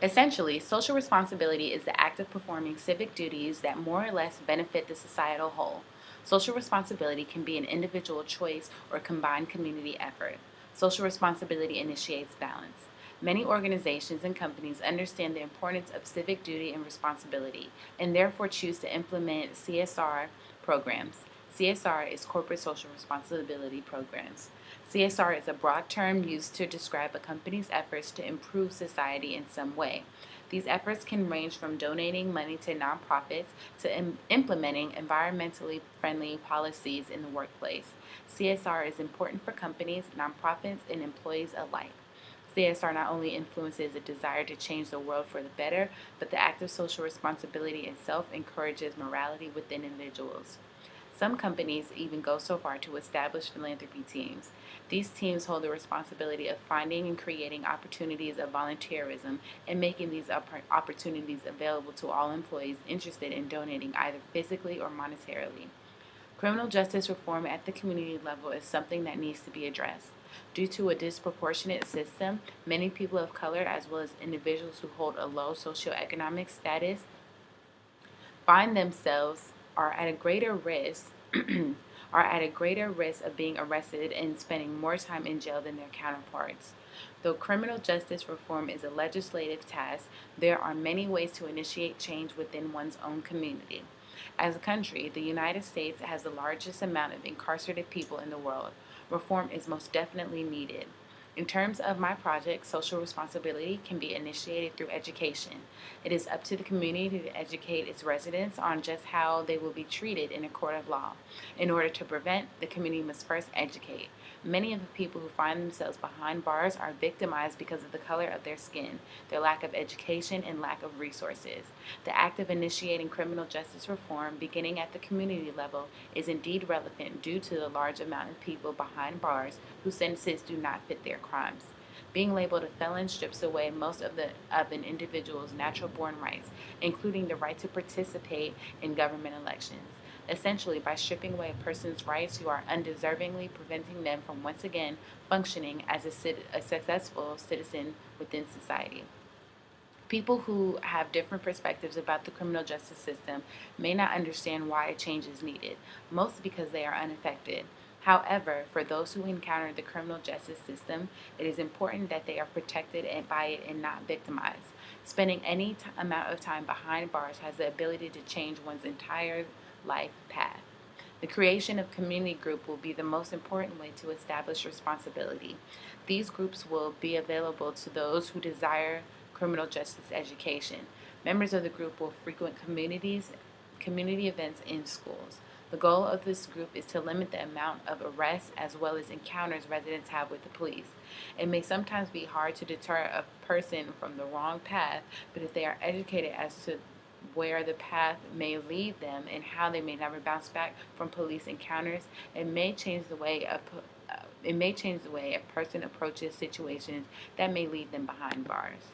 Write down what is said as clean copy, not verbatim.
Essentially, social responsibility is the act of performing civic duties that more or less benefit the societal whole. Social responsibility can be an individual choice or combined community effort. Social responsibility initiates balance. Many organizations and companies understand the importance of civic duty and responsibility and therefore choose to implement CSR programs. CSR is corporate social responsibility programs. CSR is a broad term used to describe a company's efforts to improve society in some way. These efforts can range from donating money to nonprofits to implementing environmentally friendly policies in the workplace. CSR is important for companies, nonprofits, and employees alike. CSR not only influences a desire to change the world for the better, but the act of social responsibility itself encourages morality within individuals. Some companies even go so far to establish philanthropy teams. These teams hold the responsibility of finding and creating opportunities of volunteerism and making these opportunities available to all employees interested in donating either physically or monetarily. Criminal justice reform at the community level is something that needs to be addressed. Due to a disproportionate system, many people of color, as well as individuals who hold a low socioeconomic status, find themselves are at a greater risk are at a greater risk of being arrested and spending more time in jail than their counterparts. Though criminal justice reform is a legislative task, there are many ways to initiate change within one's own community. As a country, the United States has the largest amount of incarcerated people in the world. Reform is most definitely needed. In terms of my project, social responsibility can be initiated through education. It is up to the community to educate its residents on just how they will be treated in a court of law. In order to prevent, the community must first educate. Many of the people who find themselves behind bars are victimized because of the color of their skin, their lack of education, and lack of resources. The act of initiating criminal justice reform, beginning at the community level, is indeed relevant due to the large amount of people behind bars whose sentences do not fit their crimes. Being labeled a felon strips away most of an individual's natural born rights, including the right to participate in government elections. Essentially, by stripping away a person's rights, you are undeservingly preventing them from once again functioning as a successful citizen within society. People who have different perspectives about the criminal justice system may not understand why a change is needed, mostly because they are unaffected. However, for those who encounter the criminal justice system, it is important that they are protected by it and not victimized. Spending any amount of time behind bars has the ability to change one's entire life path. The creation of community group will be the most important way to establish responsibility. These groups will be available to those who desire criminal justice education. Members of the group will frequent community events in schools. The goal of this group is to limit the amount of arrests as well as encounters residents have with the police. It may sometimes be hard to deter a person from the wrong path, but if they are educated as to where the path may lead them and how they may never bounce back from police encounters, it may change the way a person approaches situations that may lead them behind bars.